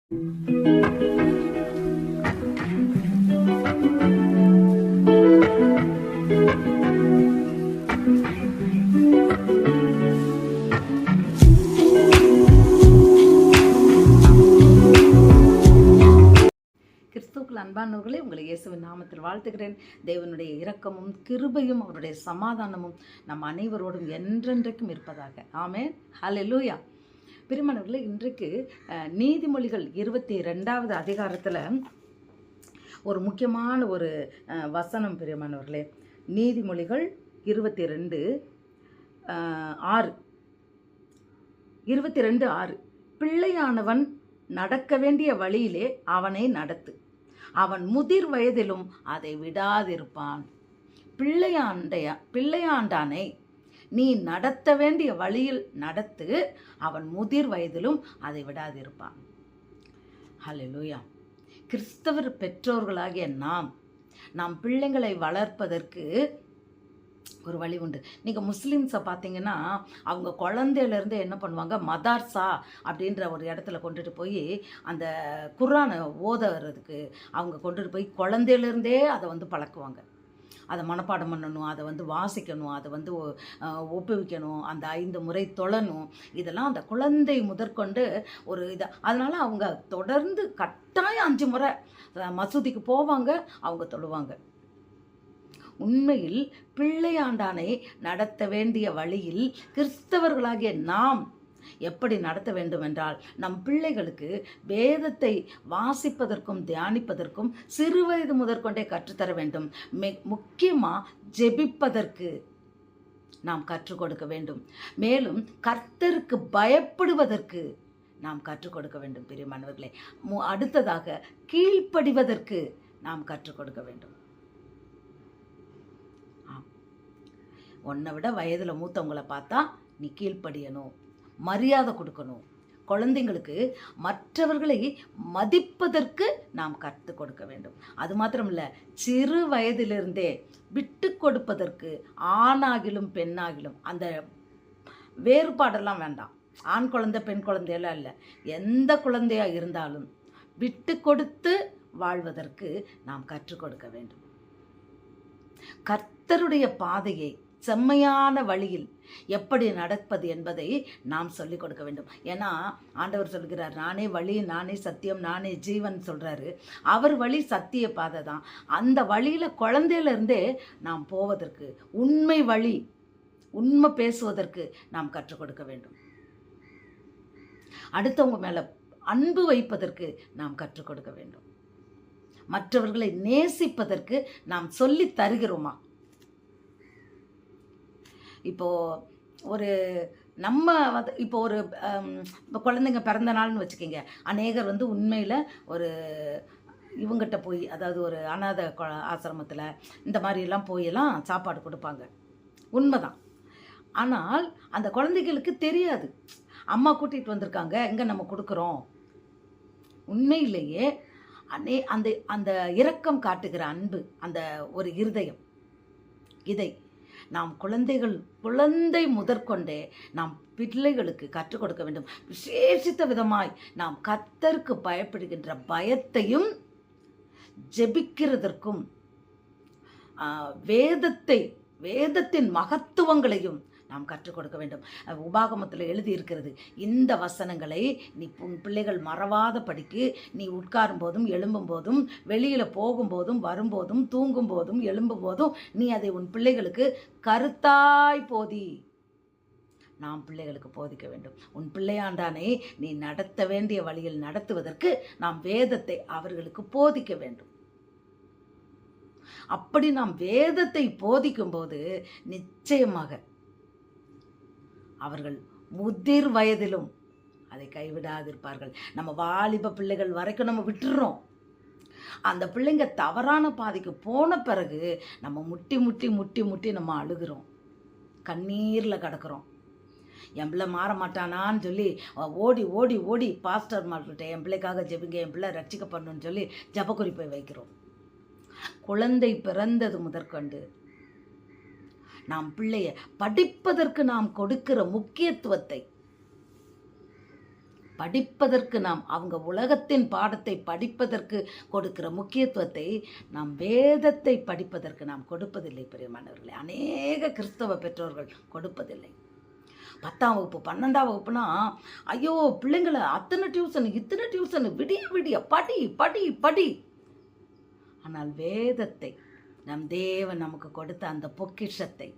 கிறிஸ்துவுக்குள் அன்பானவர்களே, உங்களை இயேசுவின் நாமத்தில் வாழ்த்துகிறேன். தேவனுடைய இரக்கமும் கிருபையும் அவருடைய சமாதானமும் நம் அனைவரோடும் என்றென்றைக்கும் இருப்பதாக. ஆமென். ஹல்லேலூயா. பிரியமானவர்களே, இன்றைக்கு நீதிமொழிகள் 22வது அதிகாரத்தில் ஒரு முக்கியமான ஒரு வசனம். பிரியமானவர்களே, நீதிமொழிகள் 22:6 பிள்ளையானவன் நடக்க வேண்டிய வழியிலே அவனை நடத்து, அவன் முதிர் வயதிலும் அதை விடாதிருப்பான். பிள்ளையாண்டானை நீ நடத்த வேண்டிய வழியில் நடத்து, அவன் முதிர் வயதிலும் அதை விடாதிருப்பான். ஹல்லேலூயா. கிறிஸ்தவர் பெற்றோர்களாகிய நாம் பிள்ளைங்களை வளர்ப்பதற்கு ஒரு வழி உண்டு. நீங்கள் முஸ்லீம்ஸை பார்த்தீங்கன்னா அவங்க குழந்தையிலேருந்து என்ன பண்ணுவாங்க, மதார்சா அப்படின்ற ஒரு இடத்துல கொண்டுட்டு போய் அந்த குர்ஆனை ஓதுறதுக்கு அவங்க கொண்டுட்டு போய் குழந்தையிலேருந்தே அதை பழக்குவாங்க. அதை மனப்பாடம் பண்ணணும், அதை வாசிக்கணும், அதை ஒப்புவிக்கணும், அந்த 5 முறை தொழணும். இதெல்லாம் அந்த குழந்தை முதற்கொண்டு ஒரு அதனால் அவங்க தொடர்ந்து கட்டாயம் 5 முறை மசூதிக்கு போவாங்க, அவங்க தொழுவாங்க. உண்மையில் பிள்ளையாண்டானை நடத்த வேண்டிய வழியில் கிறிஸ்தவர்களாகிய நாம் எப்படி நடத்த வேண்டும் என்றால், நம் பிள்ளைகளுக்கு வேதத்தை வாசிப்பதற்கும் தியானிப்பதற்கும் சிறுவயது முதற்கொண்டே கற்றுத்தர வேண்டும். முக்கியமாக ஜெபிப்பதற்கு நாம் கற்றுக் கொடுக்க வேண்டும். மேலும் கர்த்தருக்கு பயப்படுவதற்கு நாம் கற்றுக் கொடுக்க வேண்டும். பிரியமானவர்களே, அடுத்ததாக கீழ்ப்படிவதற்கு நாம் கற்றுக் கொடுக்க வேண்டும். உன்னை விட வயதில் மூத்தவங்களை பார்த்தா நீ கீழ்ப்படியணும், மரியாதை கொடுக்கணும். குழந்தைங்களுக்கு மற்றவர்களை மதிப்பதற்கு நாம் கற்றுக் கொடுக்க வேண்டும். அது மாத்திரமில்லை, சிறு வயதிலிருந்தே விட்டு கொடுப்பதற்கு ஆணாகிலும் பெண்ணாகிலும் அந்த வேறுபாடெல்லாம் வேண்டாம். ஆண் குழந்தை பெண் குழந்தையெல்லாம் இல்லை, எந்த குழந்தையாக இருந்தாலும் விட்டு கொடுத்து வாழ்வதற்கு நாம் கற்றுக் கொடுக்க வேண்டும். கர்த்தருடைய பாதையை செம்மையான வழியில் எப்படி நடப்பது என்பதை நாம் சொல்லிக் கொடுக்க வேண்டும். ஏன்னா ஆண்டவர் சொல்கிறார், நானே வழி, நானே சத்தியம், நானே ஜீவன் சொல்கிறாரு. அவர் வழி சத்திய பாதை தான். அந்த வழியில் குழந்தையிலிருந்தே நாம் போவதற்கு, உண்மை வழி, உண்மை பேசுவதற்கு நாம் கற்றுக் கொடுக்க வேண்டும். அடுத்தவங்க மேலே அன்பு வைப்பதற்கு நாம் கற்றுக் கொடுக்க வேண்டும். மற்றவர்களை நேசிப்பதற்கு நாம் சொல்லி தருகிறோமா? இப்போது ஒரு இப்போ ஒரு இப்போ குழந்தைங்க பிறந்த நாள்னு வச்சுக்கோங்க, அநேகர் உண்மையில் ஒரு இவங்கிட்ட போய், அதாவது ஒரு அநாத ஆசிரமத்தில் இந்த மாதிரிலாம் போயெல்லாம் சாப்பாடு கொடுப்பாங்க. உண்மைதான். ஆனால் அந்த குழந்தைகளுக்கு தெரியாது, அம்மா கூட்டிகிட்டு வந்திருக்காங்க, எங்கே நம்ம கொடுக்குறோம். உண்மையிலேயே அந்த அந்த இரக்கம் காட்டுகிற அன்பு, அந்த ஒரு இருதயம், இதை நாம் குழந்தை முதற்கொண்டே நாம் பிள்ளைகளுக்கு கற்றுக் கொடுக்க வேண்டும். விசேஷித்த விதமாய் நாம் கர்த்தருக்கு பயப்படுகின்ற பயத்தையும் ஜெபிக்கிறதற்கும் வேதத்தின் மகத்துவங்களையும் நாம் கற்றுக் கொடுக்க வேண்டும். உபாகமத்தில் எழுதியிருக்கிறது, இந்த வசனங்களை நீ உன் பிள்ளைகள் மறவாத படிக்கு, நீ உட்காரும் போதும் எழும்பும் போதும், வெளியில் போகும்போதும் வரும்போதும், தூங்கும் போதும் எழும்பும் போதும் நீ அதை உன் பிள்ளைகளுக்கு கருத்தாய் போதி. நாம் பிள்ளைகளுக்கு போதிக்க வேண்டும். உன் பிள்ளையாண்டானை நீ நடத்த வேண்டிய வழியில் நடத்துவதற்கு நாம் வேதத்தை அவர்களுக்கு போதிக்க வேண்டும். அப்படி நாம் வேதத்தை போதிக்கும் போது நிச்சயமாக அவர்கள் முதிர் வயதிலும் அதை கைவிடாதிருப்பார்கள். நம்ம வாலிப பிள்ளைகள் வரைக்கும் நம்ம விட்டுறோம். அந்த பிள்ளைங்க தவறான பாதைக்கு போன பிறகு நம்ம முட்டி முட்டி முட்டி முட்டி நம்ம அழுகிறோம், கண்ணீரில் கிடக்கிறோம். என் பிள்ளை மாற மாட்டானான்னு சொல்லி ஓடி ஓடி ஓடி பாஸ்டர் மார்கிட்ட என் பிள்ளைக்காக ஜெபிங்க, என் பிள்ளை ரட்சிக்கப்படணும்னு சொல்லி ஜப குறிப்பை வைக்கிறோம். குழந்தை பிறந்தது முதற்கொண்டு நாம் பிள்ளைய படிப்பதற்கு நாம் கொடுக்கிற முக்கியத்துவத்தை படிப்பதற்கு நாம் அவங்க உலகத்தின் பாடத்தை படிப்பதற்கு கொடுக்கிற முக்கியத்துவத்தை நாம் வேதத்தை படிப்பதற்கு நாம் கொடுப்பதில்லை பிரியமானவர்களே. அநேக கிறிஸ்தவ பெற்றோர்கள் கொடுப்பதில்லை. 10ஆம் வகுப்பு 12ஆம் வகுப்புனா ஐயோ பிள்ளைங்களை அத்தனை டியூஷன் இத்தனை டியூஷன் விடிய விடிய படி படி படி. ஆனால் வேதத்தை நம் தேவன் நமக்கு கொடுத்த அந்த பொக்கிஷத்தை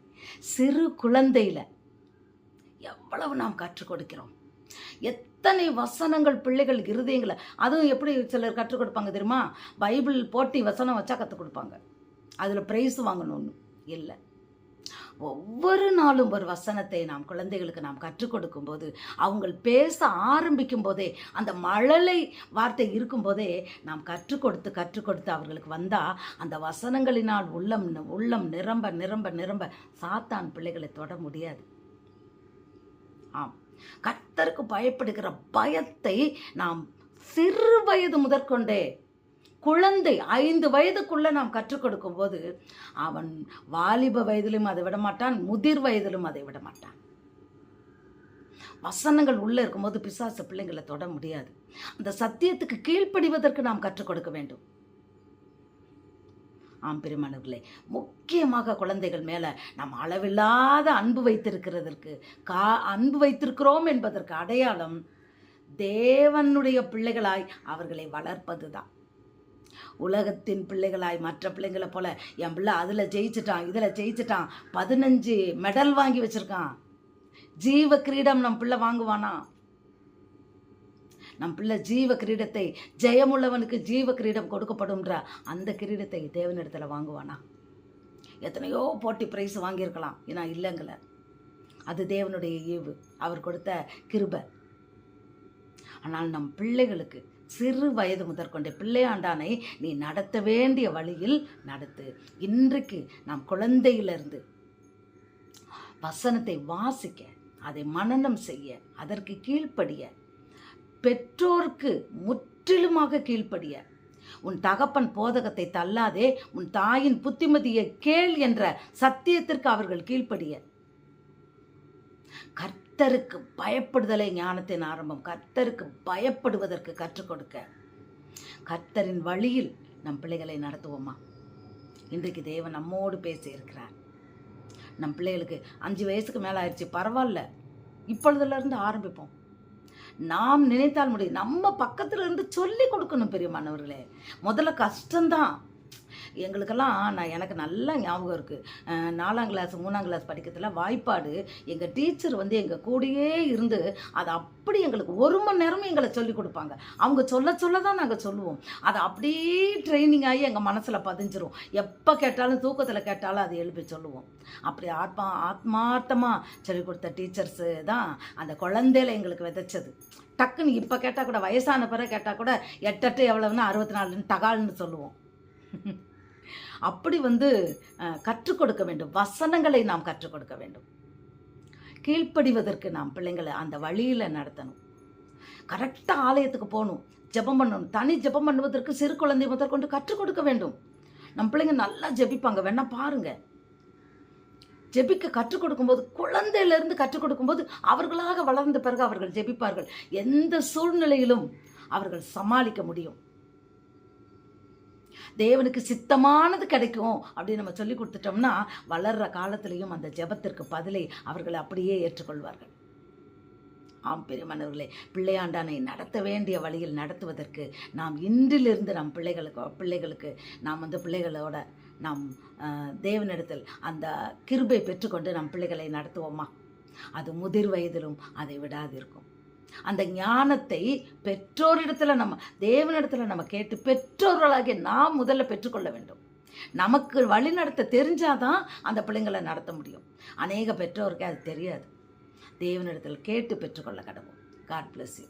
சிறு குழந்தையில் எவ்வளவு நாம் கற்றுக் கொடுக்கிறோம். எத்தனை வசனங்கள் பிள்ளைகள் இருதயங்களை, அதுவும் எப்படி சிலர் கற்றுக் கொடுப்பாங்க தெரியுமா? பைபிள் போட்டி வசனம் வச்சா கற்றுக் கொடுப்பாங்க. அதில் ப்ரைஸ் வாங்கணும்னு இல்லை. ஒவ்வொரு நாளும் ஒரு வசனத்தை நாம் குழந்தைகளுக்கு நாம் கற்றுக் கொடுக்கும்போது, அவங்க பேச ஆரம்பிக்கும் போதே, அந்த மழலை வார்த்தை இருக்கும்போதே நாம் கற்றுக் கொடுத்து அவர்களுக்கு வந்தால் அந்த வசனங்களினால் உள்ளம் நிரம்ப நிரம்ப நிரம்ப சாத்தான் பிள்ளைகளை தொட முடியாது. ஆம், கர்த்தருக்கு பயப்படுகிற பயத்தை நாம் சிறு வயது முதற்கொண்டே, குழந்தை 5 வயதுக்குள்ள நாம் கற்றுக் கொடுக்கும் போது அவன் வாலிப வயதிலும் அதை விட மாட்டான், முதிர் வயதிலும் அதை விட மாட்டான். வசனங்கள் உள்ள இருக்கும்போது பிசாசு பிள்ளைங்களை தொட முடியாது. அந்த சத்தியத்துக்கு கீழ்ப்படிவதற்கு நாம் கற்றுக் கொடுக்க வேண்டும். ஆம் பிரியமானவர்களே, முக்கியமாக குழந்தைகள் மேலே நாம் அளவில்லாத அன்பு வைத்திருக்கிறோம் என்பதற்கு அடையாளம் தேவனுடைய பிள்ளைகளாய் அவர்களை வளர்ப்பது தான். உலகத்தின் பிள்ளைகளாய் மற்ற பிள்ளைங்களை போல என் பிள்ளை அதில் ஜெயிச்சிட்டான் இதில் ஜெயிச்சிட்டான் 15 மெடல் வாங்கி வச்சிருக்கான், ஜீவ கிரீடம் நம் பிள்ளை வாங்குவானா? நம் பிள்ளை ஜீவ கிரீடத்தை, ஜெயமுள்ளவனுக்கு ஜீவ கிரீடம் கொடுக்கப்படும்ன்ற அந்த கிரீடத்தை தேவனிடத்தில் வாங்குவானா? எத்தனையோ போட்டி பிரைஸ் வாங்கியிருக்கலாம், ஏன்னா இல்லைங்கள, அது தேவனுடைய ஈவு, அவர் கொடுத்த கிருபை. ஆனால் நம் பிள்ளைகளுக்கு சிறு வயது முதற்கொண்டே பிள்ளையாண்டானை நீ நடத்த வேண்டிய வழியில் நடத்து. இன்றைக்கு நாம் குழந்தையிலிருந்து வசனத்தை வாசிக்க, அதை மனனம் செய்ய, அதற்கு கீழ்ப்படிய, பெற்றோருக்கு முற்றிலுமாக கீழ்ப்படிய, உன் தகப்பன் போதகத்தை தள்ளாதே, உன் தாயின் புத்திமதியை கேள் என்ற சத்தியத்திற்கு அவர்கள் கீழ்ப்படிய, கர்த்தருக்கு பயப்படுதலை ஞானத்தின் ஆரம்பம், கர்த்தருக்கு பயப்படுவதற்கு கற்றுக் கொடுக்க, கர்த்தரின் வழியில் நம் பிள்ளைகளை நடத்துவோமா? இன்றைக்கு தேவன் நம்மோடு பேசி இருக்கிறார். நம் பிள்ளைகளுக்கு 5 வயசுக்கு மேலே ஆயிடுச்சு, பரவாயில்ல, இப்பொழுதுலேருந்து ஆரம்பிப்போம். நாம் நினைத்தால் முடியும். நம்ம பக்கத்தில் இருந்து சொல்லி கொடுக்கணும் பெரியமானவர்களே. முதல்ல கஷ்டம்தான். எங்களுக்கெல்லாம் எனக்கு நல்லா ஞாபகம் இருக்குது. 4ஆம் கிளாஸ் 3ஆம் கிளாஸ் படிக்கிறதுல வாய்ப்பாடு எங்கள் டீச்சர் எங்கள் கூடயே இருந்து அதை அப்படி எங்களுக்கு 1 மணி நேரமும் எங்களை சொல்லி கொடுப்பாங்க. அவங்க சொல்ல தான் நாங்கள் சொல்லுவோம். அதை அப்படியே ட்ரைனிங் ஆகி எங்கள் மனசில் பதிஞ்சிரும். எப்போ கேட்டாலும், தூக்கத்தில் கேட்டாலும் அதை எழுப்பி சொல்லுவோம். அப்படி ஆத்மார்த்தமாக சொல்லிக் கொடுத்த டீச்சர்ஸு தான் அந்த குழந்தையில எங்களுக்கு விதைச்சது. டக்குன்னு இப்போ கேட்டால் கூட, வயசான பிறகு கேட்டால் கூட 8 எவ்வளவுன்னா 64 தகால்னு சொல்லுவோம். அப்படி கற்றுக் கொடுக்க வேண்டும். வசனங்களை நாம் கற்றுக் கொடுக்க வேண்டும். கீழ்ப்படிவதற்கு நாம் பிள்ளைங்களை அந்த வழியில் நடத்தணும். கரெக்டாக ஆலயத்துக்கு போகணும், ஜெபம் பண்ணணும். தனி ஜெபம் பண்ணுவதற்கு சிறு குழந்தை முதற்கொண்டு கற்றுக் கொடுக்க வேண்டும். நம் பிள்ளைங்க நல்லா ஜெபிப்பாங்க, வேணா பாருங்க. ஜெபிக்க கற்றுக் கொடுக்கும்போது, குழந்தையிலிருந்து கற்றுக் கொடுக்கும்போது அவர்களாக வளர்ந்த பிறகு அவர்கள் ஜெபிப்பார்கள். எந்த சூழ்நிலையிலும் அவர்கள் சமாளிக்க முடியும். தேவனுக்கு சித்தமானது கிடைக்கும் அப்படின்னு நம்ம சொல்லி கொடுத்துட்டோம்னா, வளர்ற காலத்திலையும் அந்த ஜெபத்திற்கு பதிலை அவர்கள் அப்படியே ஏற்றுக்கொள்வார்கள். ஆம் பிரியமானவர்களே, பிள்ளையாண்டானை நடத்த வேண்டிய வழியில் நடத்துவதற்கு நாம் இன்றிலிருந்து நம் பிள்ளைகளுக்கு நாம் பிள்ளைகளோட நாம் தேவனிடத்தில் அந்த கிருபை பெற்றுக்கொண்டு நம் பிள்ளைகளை நடத்துவோமா? அது முதிர் வயதிலும் அதை விடாதிருக்கும். அந்த ஞானத்தை பெற்றோரிடத்துல தேவனிடத்துல நம்ம கேட்டு பெற்றோர்களாகிய நாம் முதல்ல பெற்றுக்கொள்ள வேண்டும். நமக்கு வழி நடத்த தெரிஞ்சாதான் அந்த பிள்ளைங்களை நடத்த முடியும். அநேக பெற்றோருக்கு அது தெரியாது. தேவனிடத்தில் கேட்டு பெற்றுக்கொள்ள கடவுள். God bless you.